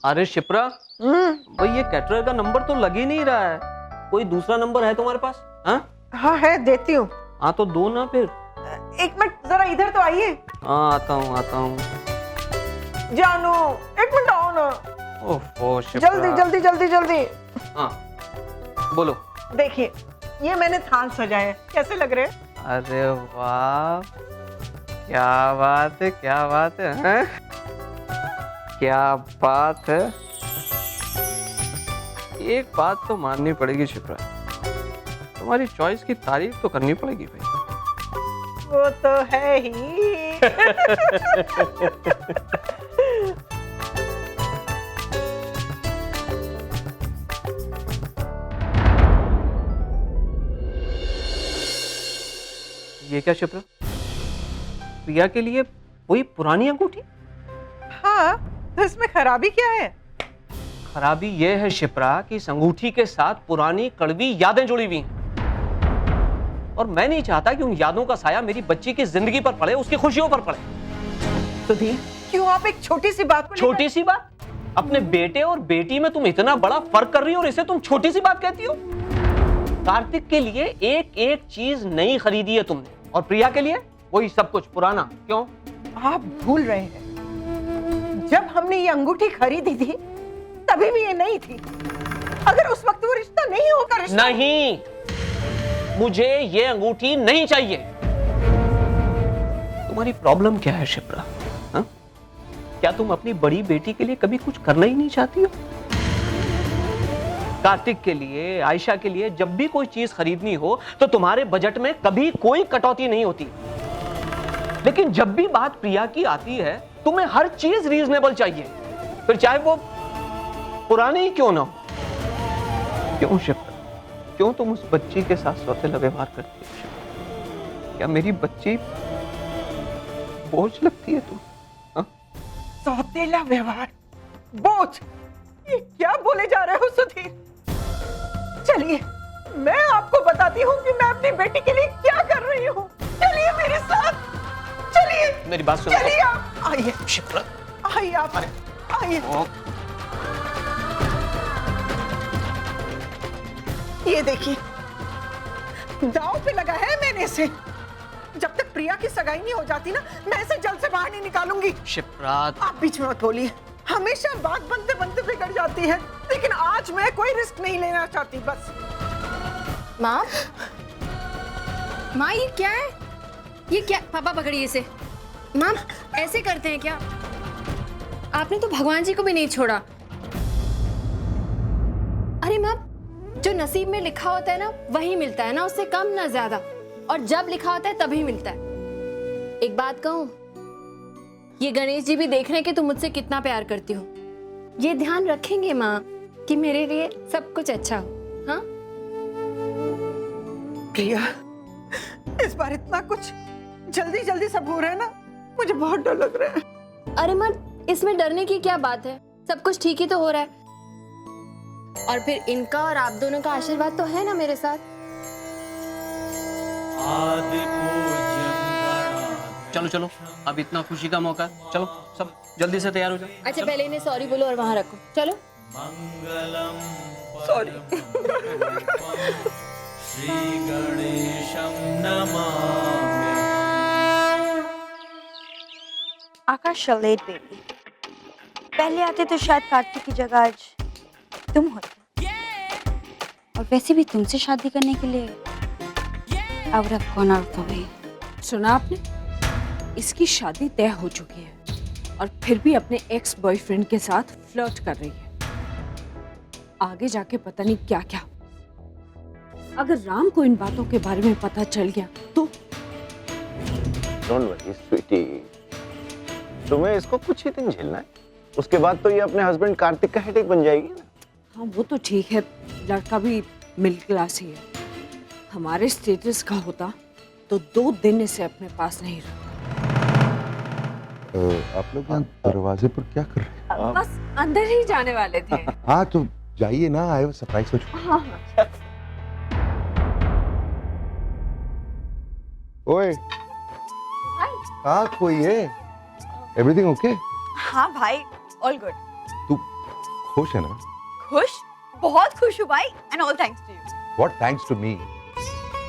अरे शिप्रा, भाई ये कैटरर का नंबर तो लग ही नहीं रहा है। कोई दूसरा नंबर है तुम्हारे पास? हाँ है, देती हूँ। हाँ तो दो ना फिर। एक मिनट जरा इधर तो आइए। हाँ आता हूँ। जानू एक मिनट आओ ना। ओह शिप्रा, जल्दी जल्दी जल्दी जल्दी। हाँ बोलो। देखिए ये मैंने थाल सजाया है, कैसे लग रहे हैं? अरे वाह, क्या बात है, क्या बात है, हैं? क्या बात है। एक बात तो माननी पड़ेगी शिप्रा, तुम्हारी चॉइस की तारीफ तो करनी पड़ेगी भाई। वो तो है ही। ये क्या शिप्रा, प्रिया के लिए वही पुरानी अंगूठी? हाँ तो इसमें खराबी क्या है? खराबी ये है शिप्रा कि इस अंगूठी के साथ पुरानी कड़वी यादें जुड़ी हुई हैं और मैं नहीं चाहता कि उन यादों का साया मेरी बच्ची की जिंदगी पर पड़े, उसकी खुशियों पर पड़े। सुधीर क्यों आप एक छोटी सी बात को छोटी सी बात? अपने बेटे और बेटी में तुम इतना बड़ा फर्क कर रही हो और इसे तुम छोटी सी बात कहती हो? कार्तिक के लिए एक एक चीज नई खरीदी है तुमने और प्रिया के लिए वही सब कुछ पुराना। क्यों? आप भूल रहे हैं, जब हमने ये अंगूठी खरीदी थी तभी भी ये नहीं थी। अगर उस वक्त वो रिश्ता नहीं होगा, रिश्ता नहीं, मुझे ये अंगूठी नहीं चाहिए। तुम्हारी प्रॉब्लम क्या है शिप्रा? हाँ? क्या तुम अपनी बड़ी बेटी के लिए कभी कुछ करना ही नहीं चाहती हो? कार्तिक के लिए, आयशा के लिए जब भी कोई चीज खरीदनी हो तो तुम्हारे बजट में कभी कोई कटौती नहीं होती, लेकिन जब भी बात प्रिया की आती है तुम्हें हर चीज रीजनेबल चाहिए, फिर चाहे वो पुरानी ही क्यों ना हो। क्यों शिप्रा, क्यों तुम उस बच्ची के साथ सौतेला व्यवहार करती हो शिप्रा? क्या मेरी बच्ची बोझ लगती है तुम? सौतेला व्यवहार, बोझ, ये क्या बोले जा रहे हो सुधीर? चलिए मैं आपको बताती हूँ कि मैं अपनी बेटी के लिए क्या कर रही हूँ। चलिए मेरे साथ, चलिए मेरी बात सुनो। चलिए आप आइए शिप्रा, आइए, आप आइए। ये देखिए दांव पे लगा है मैंने इसे। जब तक प्रिया की सगाई नहीं हो जाती ना, मैं इसे जल्द से बाहर नहीं निकालूंगी। शिप्रा, आप बीच में मत बोलिए, हमेशा बात बनते बनते बिगड़ जाती है, लेकिन आज मैं कोई रिस्क नहीं लेना चाहती। बस माँ, माँ ये क्या है? ये क्या? पापा पकड़िए इसे। माँ ऐसे करते हैं क्या? आपने तो भगवान जी को भी नहीं छोड़ा। अरे माँ, जो नसीब में लिखा होता है ना वही मिलता है ना, उससे कम ना ज्यादा, और जब लिखा होता है तभी मिलता है। एक बात कहूँ, ये गणेश जी भी देख रहे हैं कि तुम मुझसे कितना प्यार करती हो। ये ध्यान रखेंगे माँ कि मेरे लिए सब कुछ अच्छा हो। हाँ प्रिया, इस बार इतना कुछ जल्दी जल्दी सब हो रहा है ना, मुझे बहुत डर लग रहा है। अरे माँ, इसमें डरने की क्या बात है? सब कुछ ठीक ही तो हो रहा है, और फिर इनका और आप दोनों का आशीर्वाद तो है ना मेरे साथ। चलो चलो, अब इतना खुशी का मौका, चलो सब जल्दी से तैयार हो जाओ। अच्छा पहले इन्हें सॉरी बोलो और वहां रखो। चलो सॉरी। श्री गणेशं नमाम्यहम्। आकाश लेट बेबी, पहले आते तो शायद कार्तिक की जगह आज तुम होते, और वैसे भी तुमसे शादी करने के लिए अब रख कौन औरतों में। सुना आपने? इसकी शादी तय हो चुकी है और फिर भी अपने एक्स बॉयफ्रेंड के साथ फ्लर्ट कर रही है। आगे जाके पता नहीं क्या क्या। अगर राम को इन बातों के बारे में पता चल गया तो? डोंट वरी स्वीटी, तुम्हें इसको कुछ ही दिन झेलना है, उसके बाद तो ये अपने हस्बैंड कार्तिक का हेडेक बन जाएगी ना। हाँ वो तो ठीक है, लड़का भी मिडिल क्लास ही है। हमारे स्टेटस का होता तो 2 दिन इसे अपने पास नहीं रखता। आप लोग यहाँ दरवाजे पर क्या कर रहे हैं? बस अंदर ही जाने वाले थे। हाँ तो जाइए ना, आए वो सरप्राइज हो चुका। हाँ हाँ। ओए, कहाँ कोई है? Everything okay? हाँ भाई, ऑल गुड। तू खुश है ना? खुश, बहुत खुश हूँ भाई, and all thanks to you. What thanks to me?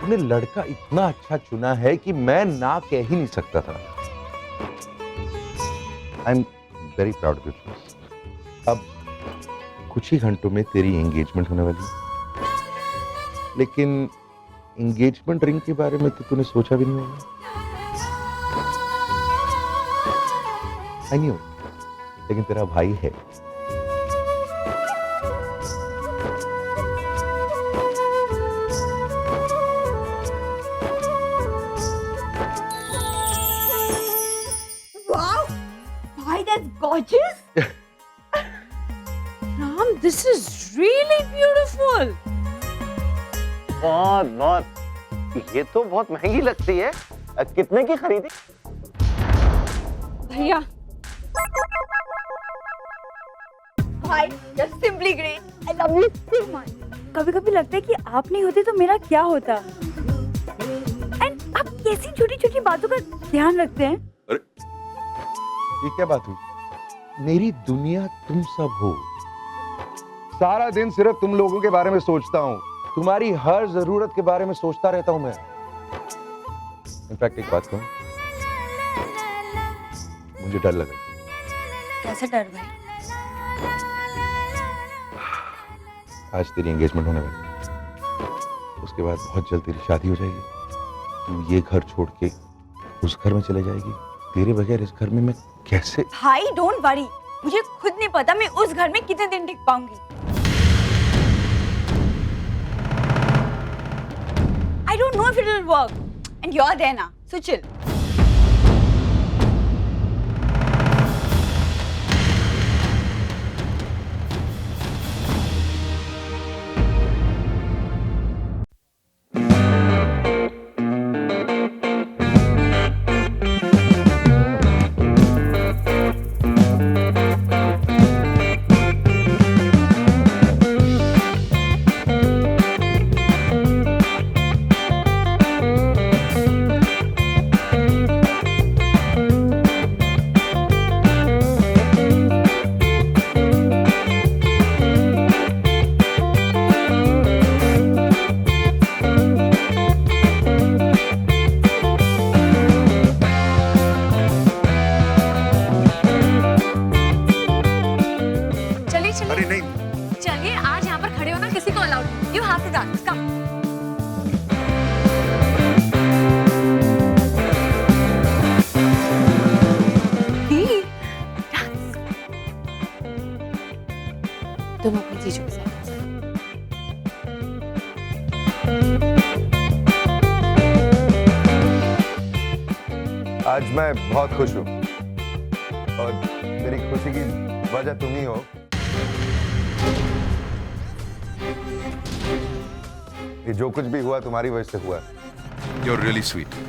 तूने लड़का इतना अच्छा चुना है कि मैं ना कह ही नहीं सकता था। I'm very proud of you. अब कुछ ही घंटों में तेरी एंगेजमेंट होने वाली है, लेकिन एंगेजमेंट रिंग के बारे में तो तूने सोचा भी नहीं होगा। I knew, लेकिन तेरा भाई है। वाओ, भाई that's gorgeous. Ram, this is really beautiful. बहुत बहुत, ये तो बहुत महंगी लगती है। कितने की खरीदी? भैया, भाई you're simply great. I love you so much. कभी-कभी लगता है कि आप नहीं होते तो मेरा क्या होता। एंड आप कैसी छोटी-छोटी बातों का ध्यान रखते हैं। अरे ये क्या बात हुई? मेरी दुनिया तुम सब हो। सारा दिन सिर्फ तुम लोगों के बारे में सोचता हूँ, तुम्हारी हर जरूरत के बारे में सोचता रहता हूँ मैं। इनफैक्ट एक बात कहूँ, मुझे डर लगा। कैसे डर भाई? आज तेरी एंगेजमेंट होने वाली है, उसके बाद बहुत जल्द तेरी शादी हो जाएगी। तू ये घर छोड़ के उस घर में चले जाएगी। तेरे बगैर इस घर में मैं कैसे? भाई डोंट वरी, मुझे खुद नहीं पता मैं उस घर में कितने दिन टिक पाऊंगी। I don't know if it will work, and you're there now, so chill. अरे नहीं, चलिए, आज यहाँ पर खड़े हो ना, किसी को allowed. You have to dance, come. तुम अपनी जीजू के साथ। आज मैं बहुत खुश हूँ और मेरी खुशी की वजह तुम ही हो। ये जो कुछ भी हुआ तुम्हारी वजह से हुआ। You're really sweet.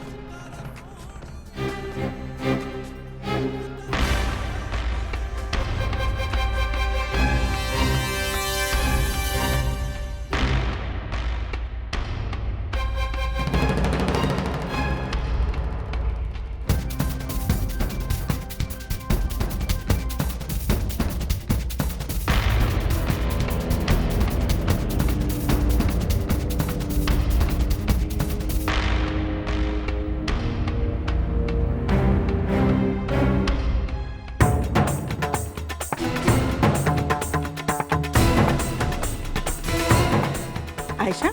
आयशा,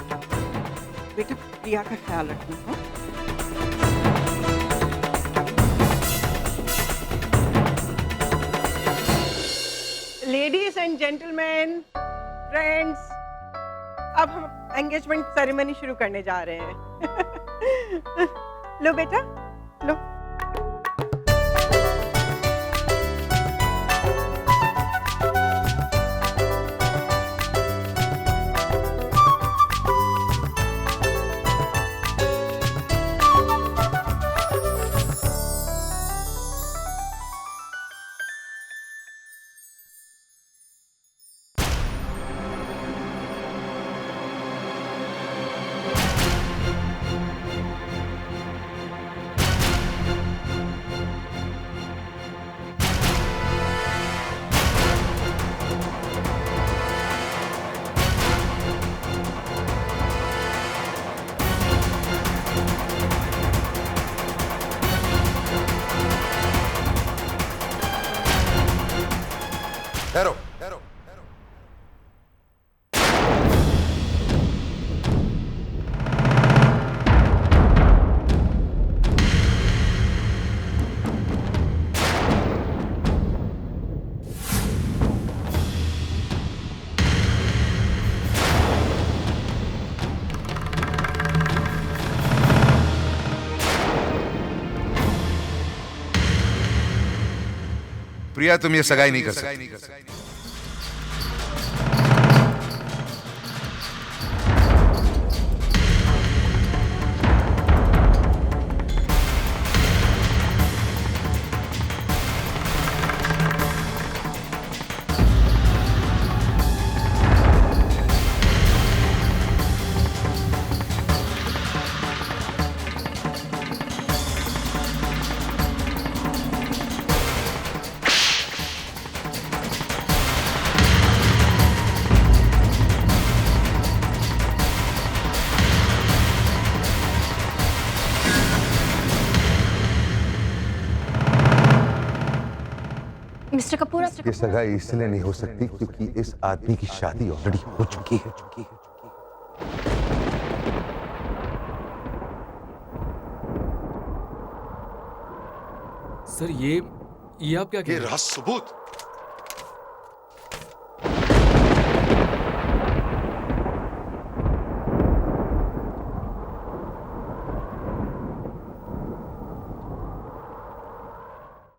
बेटा प्रिया का ख्याल रखना हो। लेडीज एंड जेंटलमैन, फ्रेंड्स, अब हम एंगेजमेंट सेरेमनी शुरू करने जा रहे हैं। लो बेटा, लो। ठहरो। प्रिया, तुम ये सगाई नहीं कर सकती। मिस्टर कपूर, आप ये सगाई इसलिए नहीं हो सकती क्योंकि इस आदमी की शादी ऑलरेडी हो चुकी है। सर ये आप क्या कह ये रहे हैं? रहा सबूत।